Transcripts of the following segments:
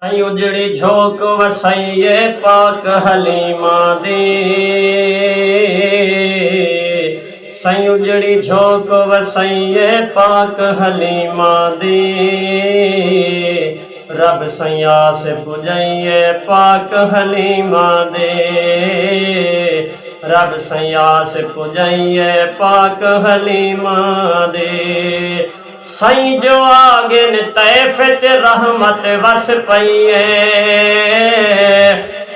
सई उजड़ी झोंक वसइये पाक हलीमा दे। सई उजड़ी झोंक वसइये पाक हलीमा दे। रब सैया से पुजइये पाक हलीमा दे। रब सैया से पुजइये पाक हलीमा दे। सई जो आगिन तैफ च रहमत वस पईए।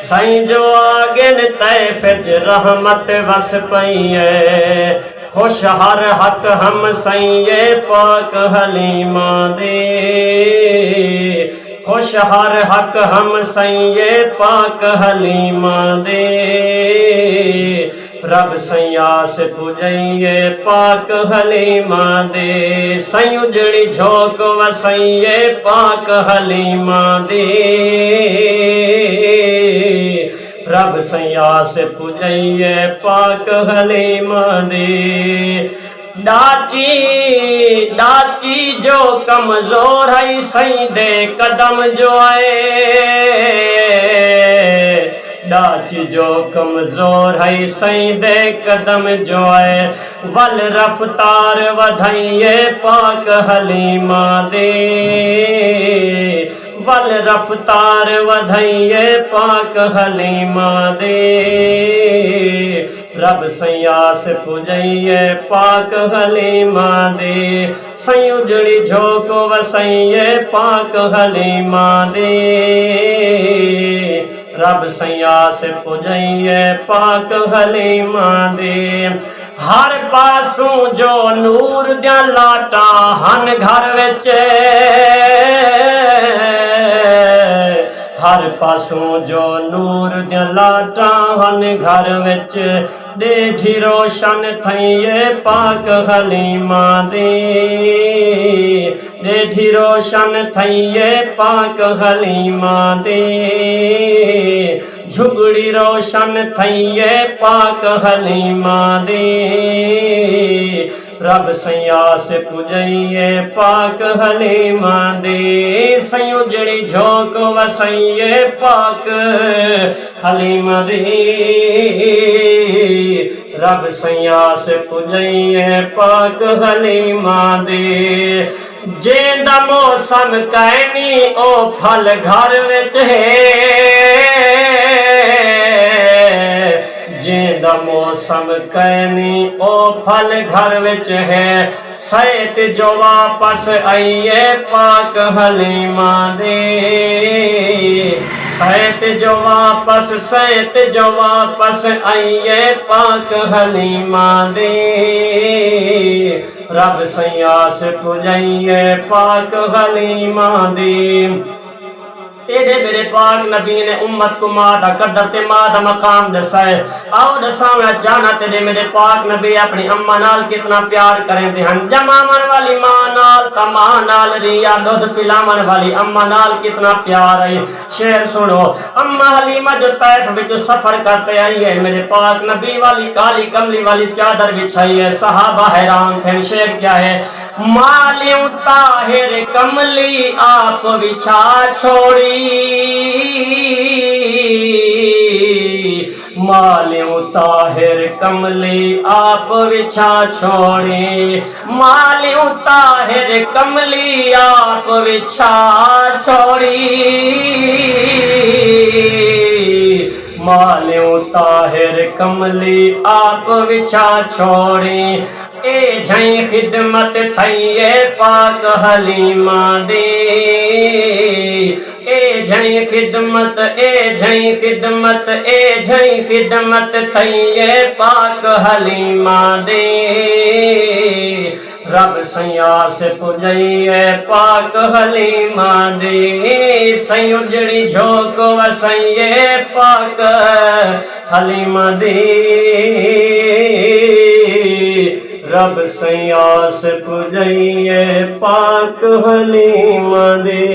सई जो आगिन तैफ च रहमत वस पईए। खुश हर हक हम सईये पाक हलीमा दे। खुश हर हक हम सईये पाक हलीमा दे। रब सैया से पुजइये पाक हलीमा दे। सई उजड़ी झोंक वसइये पाक हलीमा दे। रब सैया से पुजइये पाक हलीमा दे। डाची जो कमजोर है सई दे कदम जो आए। डाची जो कमजोर है सई दे कदम जो आए। वल रफ्तार वधाइये पाक हलीमा दे। वल रफ्तार वधाइये पाक हलीमा दे। रब सैया से पुजइये पाक हलीमा दे। सई उजड़ी झोंक वसइये पाक हलीमा दे। रब सैया से पुजइये पाक हलीमा दे। हर पासों जो नूर दिया लाटा हन घर विच। हर पासों जो नूर दिया लाटा हन घर विच। देठी रोशन थईये पाक हलीमा दे। देठी रोशन थईये पाक हलीमा दे। झुगड़ी रोशन थईये पाक हलीमा दे। रब सैया से पुजइये पाक हलीमा दे। सई उजड़ी झोंक वसइये पाक हलीमा दे। रब सैया से पुजइये पाक हलीमा दे। जेंदा मौसम कहनी ओ फल घर विच है। जेंदा मौसम कहनी ओ फल घर विच है। सैत जो वापस आइये पाक हलीमा दे। सैत जो वापस आइये पाक हलीमा दे। रब सैया से पुजइये पाक हलीमा दे। तेरे मेरे पाक नबी ने उम्मत को मां दा कदर ते मां दा मकाम दसाए। आओ दसाना जाना तेरे मेरे पाक नबी अपनी अम्मा नाल कितना प्यार करेंदे हन। जमावन वाली मां नाल ता मां नाल रिया दूध पिलावन वाली अम्मा नाल कितना प्यार है। शेर सुनो, अम्मा हलीमा जो तैफ विच सफर करते आई है। मेरे पाक नबी वाली काली कमली वाली चादर बिछाई है। सहाबा हैरान थे। शेर क्या है? मालियों ताहिर कमली आप बिछा छोड़ी। मालियों ताहिर कमली आप बिछा छोड़ी। मालियों ताहिर कमली आप बिछा छोड़ी। मालियों ताहिर कमली आप बिछा छोड़ी। ए झई खिदमत थईये पाक हलीमा दे। ए झई खिदमत थईये पाक हलीमा दे। रब सैया से पुजइये पाक हलीमा दे। सई उजड़ी झोंक वसइये पाक हलीमा दे। रब सैया से पुजइये पाक हलीमा दे।